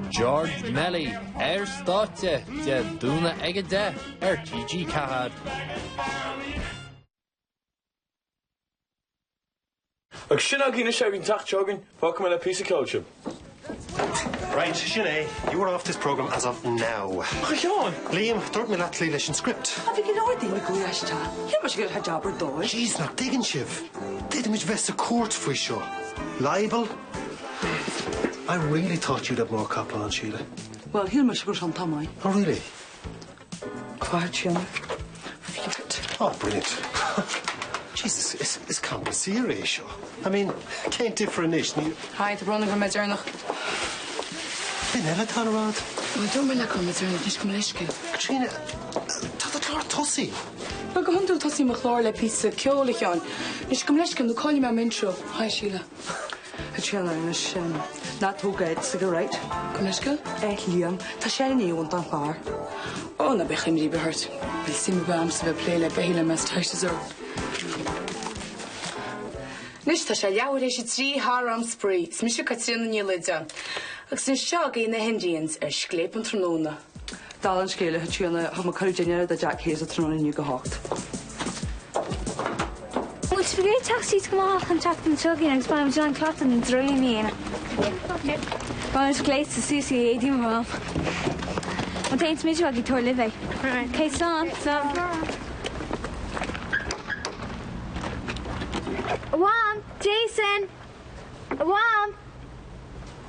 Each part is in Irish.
George Melly, Státe, de Dúna Egade, TG4. Ag sin a gine segin tacht jogging, fuck me a piece of culture. Right, Sinead, you are off this programme as of now. Sean! Liam, don't me that Leelish in script. Have you got ordine with Guyashta? You must get a job or do. Jeez, not digging, Shiv. Did much vest a court for sure. Libel? I really thought you'd have more copper on Sheila. Well, here must go on Tamai. Oh, really? Question. Flirt. Oh, brilliant. Jesus, it's compensatory, sure. I mean, can't differ in this. Hi, the running from my journal. Nella Tanarad. I don't mean like on my journal, just come leshke. Katrina, Tata Clara Tussie. I go hundred Tussie McLaur piece of Kyolicon. Just come leshke, and call you my intro. Hi, Sheila. Katrina, I'm not too good, cigarette. Come leshke? Liam, Tashani, you want on far. Oh, no, Beckham, you be hurt. We'll see me bams to play like Behila Masters. Nish Tasha, Yahweh, should 3 haram spree. Smisha Katrina Nilidjan. Ag sy'n siog ein Indians sgleip yn trwnona. Dal yn sgleip y tiwna hwm y Carolina da Jack Hayes y trwnona ni'n gyhocht. Wel, ti'n byggau taxi to gymach yn chat yn siogin ag sbam John Clotton yn drwy mi yna. Wel, ys gleis y Susie ei dim fel. Ond ein smidge wag I tor life. Okay, slán. Wam, Jason. Wam.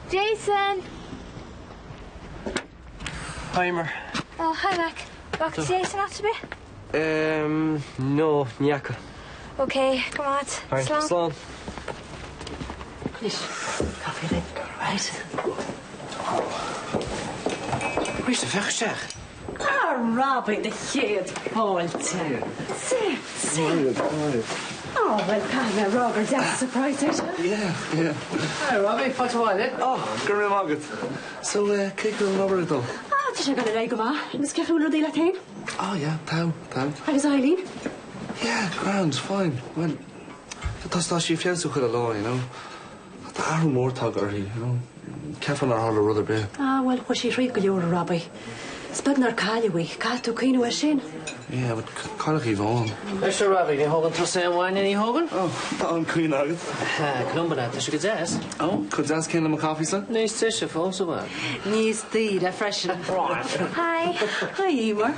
Jason! Hi, Mer. Oh, hi, Mac. Back to Jason after me? No, Nyaka. Okay, come on. Alright, Slán. Nish, coffee then, right? Where's the fish check? Ah, Robbie, the kid. Oh, Tim. Oh, well, kind of Robert, that's surprised, Yeah. Hi, Robbie, what's all it? Oh, Gary Margaret. So, kick them over it though. Ah, did you go to Legoma? Miss Cafulo de Latin? Oh, yeah, town. How is Eileen? Yeah, grand, fine. Well, that's she feels so good alone, you know. The arrow more tugger, you know. Kevin or her other bit. Ah, well, what's she free go Robbie? Spud nar Callaway, Cato Queen Weshin. Yeah, but Carl Yvonne. Mr. Robbie, you hogan to say wine any hogan? Oh, I'm Queen Nugget. Come on, that's a good ass. Oh, could ask him a coffee, son? Nice to see you, also well. Nice tea, that fresh and bright. Hi. Hi, Emer.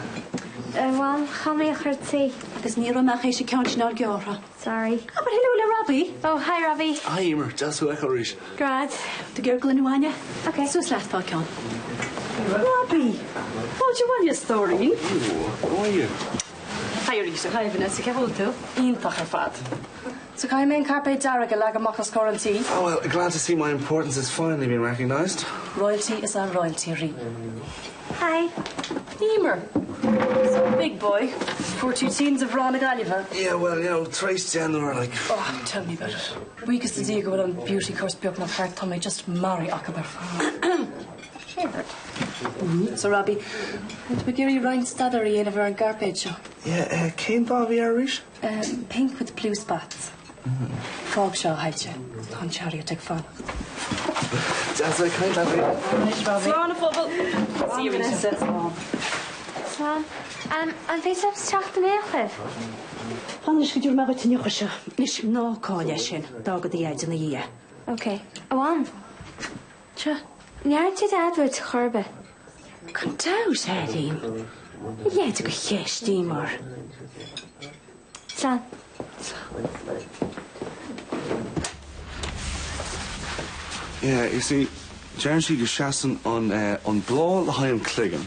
Well, how many tea? Agus Nero Machish account now Giora. Sorry. Ah, but hello, Robbie. Oh, hi, Robbie. Hi, Emer. Just who echo reach. Grad. The girl Glenwania. Okay. So it's last podcast. Robbie, what do you want your story? How are you? Hi, Risa. Hi, Vanessa. Careful too. Intach her fat. So can I make carpe dara like a Machas quarantine? Oh, well, glad to see my importance is finally being recognised. Royalty is our royalty, Ree. Hi. Emer. So big boy. 42 teens of Ron Gallagher. Yeah, well, you know, Trace Gender, like... Oh, tell me about it. Weakest to dig with a beauty course built in a heart, Tommy. Just marry Akabar. So, Robbie, would we give you Ryan Staddery in of our garbage? Yeah, Kane Bobby Irish? Pink with blue spots. Frog Shaw Hedge. On chariot take fun. That's a kind of... Nice, Robbie. Slán a phobal. See you, Vanessa. Slán. An bhí sab teach den échlah? Hannes go dúr me go tinne se. Nis ná cáile sin, dágad í éid in dhé. Okay. Awan. Tja. Near ti dadwyd chorbe. Can daws, Eileen. Ied go chestí mar. Slán. Yeah, you see, Jerry go seasan on blá le haim cligan.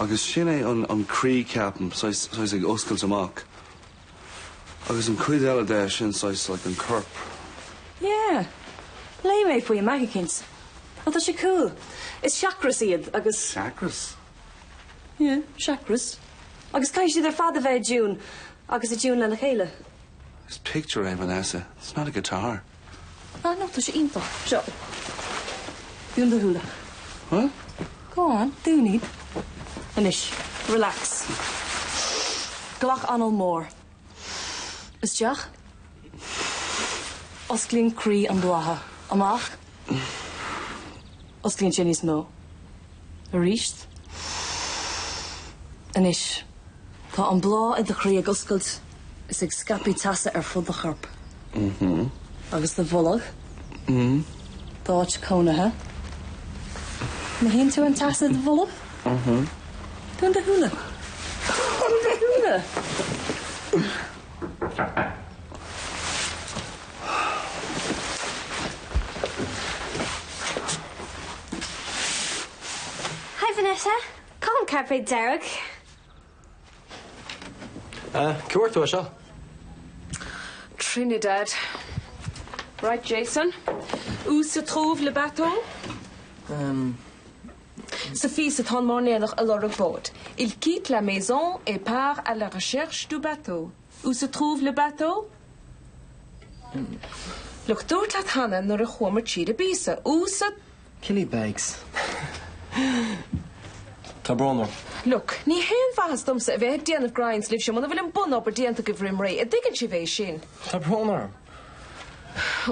Agus sinné an crí capan, sois ag oscail amach. Agus an cuid eile de sin sois like an curp. Yeah. Lay me for you, Magikins. Oh, that's cool. It's chakras iad, agus... Chakras? Yeah, chakras. Agus caiis their father ve June, agus a June le chéile. This picture, Vanessa. It's not a guitar. Ah, no, that's into. Sure. Doing the hula. What? Go on, do need. Anish, relax. Glach anal more. Is Jack? Osglin Cree and Blaha. Amach? Oscailíonn sé níos mó. A ríist. Anis, tá an blá I do chraí ag oscailt is ag scapaí tasa ar fud a charp. Agus na bhulag. Dáit cónathe. Na hén tú an tasa do bhulag? Dún de húla. Dún de húla. Hi, Vanessa. Come Carpe Derek. Cuir tú seo? Trinidad. Right, Jason. Où se trouve le bateau? Sophie se trente mornéach à leur boat. Il quitte la maison et part à la recherche du bateau. Où se trouve le bateau? Look, dúirt leat Hannah nuair a chuamar tríd a bísa. Où se... Killy bags. Tá brónar. Look, ní hen fas domsa a bheith déanamh grinds liv sem man bhfuil an bun op ar déanta go bhrim ré a digann si bhéh sin. Tá brónar.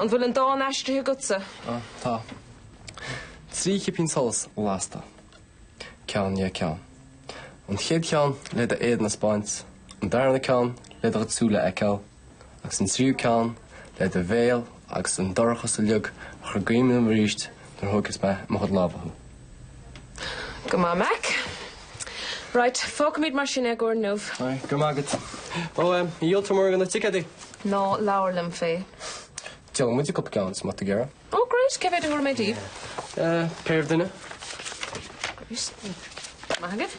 An bhfuil an dá eistrithe gutsa. Tá. Trí cipín solas lásta. Ceann é ceann. An chéad ceann le a éad na Spáint. An darna ceann le a súla eiceil. Agus an tríú ceann le a bhéal agus an dorchas a liug a chu gaiimna am ríist nar thugus me mo chud lábhathú. Go má Mac. Right, fóca míid mar sin ag or nuh. Go mágad. Ó, íolta mór gan na ticadí. No, láirlam fé. Tiaga muid cup ceann má gera. Oh, great, ce bhéad a chuir méidí? Péir duine. Mágad?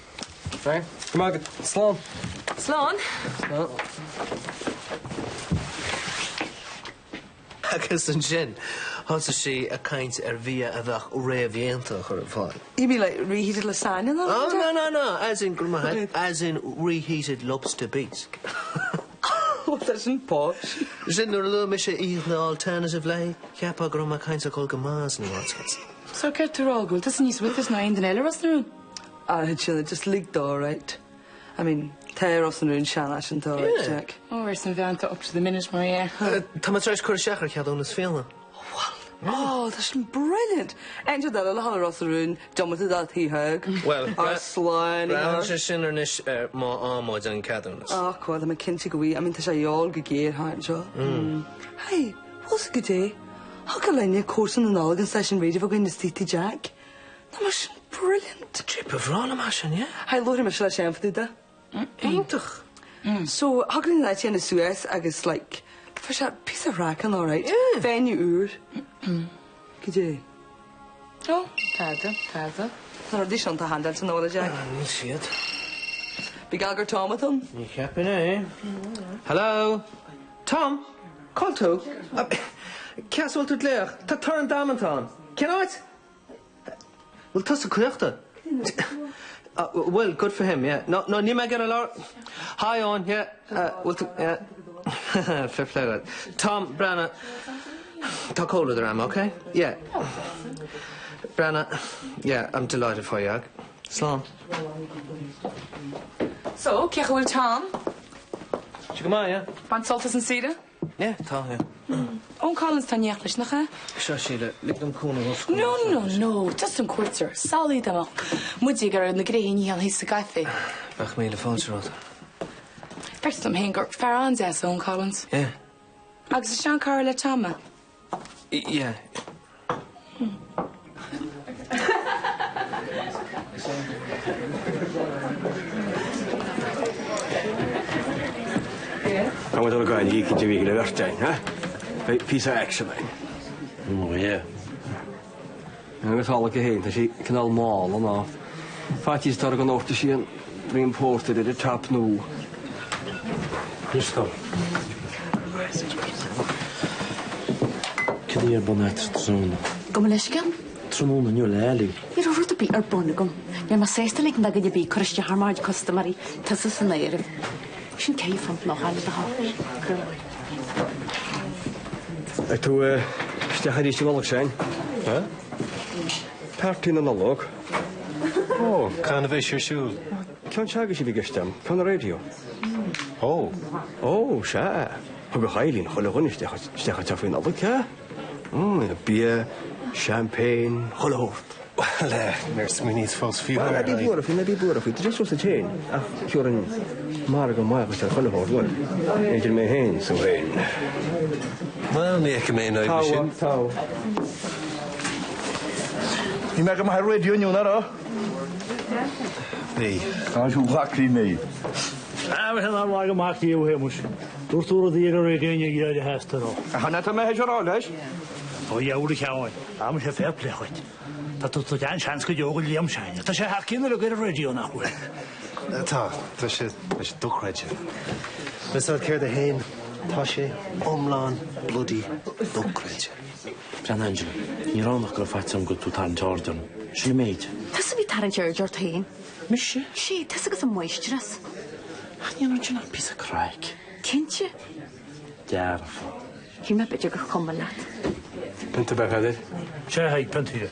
Right, go mágad. Slán. Slán? Agus an sin, hása sí a caint bhí a bheith réamhhéanta chur fáil. You mean like reheated lasagna? Oh, no. As in, as in reheated lobster bisque. Oh, that's in posh. Sin nuair lu me sé íoch na alternative lei, ceappa grom a caint a col go más ní átas. So ceir tú rágúil, tas níos witas na den eile ras nún? Sinna just ligged all right. I mean, teir os nún seanna sin tá right, Jack. Oh, we're some vanta up to the minute, Maria. Tá mat treis chuir seachar ceadúnas féalna. Oh, that's brilliant. Enter that a hall ras nún, dummata that he hug. Well, Ar sláin. Bra sé sin ar nis má ámáid an ceadúnas. Oh, quad, I'm a kinty go wee. I mean, tas a yall go gear, haint jo. Hey, what's a good day? How can I need a course in an Algan session radio for going to City Jack? That was brilliant. Trip of Rana Mashin, yeah? Hey, Lord, I'm sure I'm for that. Eintach. So, how can I see in the Suez? I guess, like, for that piece of racking, all right? Yeah. Venue Good day. Oh, tada. Not addition to handle to know the Jack. Ní siad. Big Algar Tomaton. Ní ceapin é. Hello? Tom? Call tú? Ceasúil tú léach, tá tarn damantán. Cenáid? Well, tas a cuiachta. Well, good for him, yeah. No, ní me get a lot. Hi on, yeah. Well, yeah. Fair play that. Tom, Branna. Tá cóla the ram, okay? Yeah. Branna, yeah, I'm delighted for you. Slán. So, ceach bhfuil Tom? Si go má, yeah? Ban soltas an sida? Yeah, tá, yeah. Ón Collins tá neachlis nach cha? Seo síle, lig dom cúna bhosco. No, just an cuirtar. Salí amach. Muidí gar na gréí níal hí sa gaifi. Bach míle fáilte ráta. First am hen gur fear an zes ón Collins. Yeah. Agus is sean cara le tama. Yeah. Come on, go and you can do it the first time, huh? Piece of action, man. Oh, yeah. Agus hála go héint, sí canal máil an á. Fatí tar an áta sían reimported at a top nó. Christo. Cyddi ar bonnet trwna. Gom leisgan? Trwna nio leli. I'r rwyd y bi ar bon gom. Neu mae seista leik nag ydi bi cwrysdi harmaid customary tysys yn eir. Sy'n ceif am bloch al ydych hawr. Tu stiach ar eisiau olwg sy'n? Ha? Partyn yn olwg. Oh, can of eisiau siŵl. Cawn siag eisiau fi gystam? Cawn y radio? Oh. Oh, sia. Hwg o chailin, chwilio hwn stiach ar taffyn olwg, ha? Beer, champagne, chwilio hwrt. Well, there's me needs false fear. Well, maybe bwrw fi. Just was a chain. Cwr yn marg o maag wyt ar ffyn o fod, wel. Edrych me hen, so hen. Well, ni ec ymlaen o'i fysyn. Taw. Ni meg am haar radio niwn ar o. Ni. Gaan zo'n vakkie mee. We gaan dan maar gemaakt hier, jongens. Door de hele rekening hier de huis te doen. Gaan net aan mij het al, hè? Oh ja, hoe gaan we? Daar moet je veel plegen. Dat doet tot een chance dat je ook liam zijn. Dat is haar kinderen ook in de radio naar hoor. Dat is toch redje. We zullen keer de heen. Tasje, omlaan, bloody, toch redje. Jan Angela, hier aan nog grafat zo'n goed tot aan Jordan. She made. Tas fi tar yn George hyn. Misje? Si, tas ag yn moistras. Ach, ni'n rhaid piece of crack. Cyntje? Derf. Hi'n me beth yw'ch cwmwlad. Pynta bach adir? Sé haid pint hier.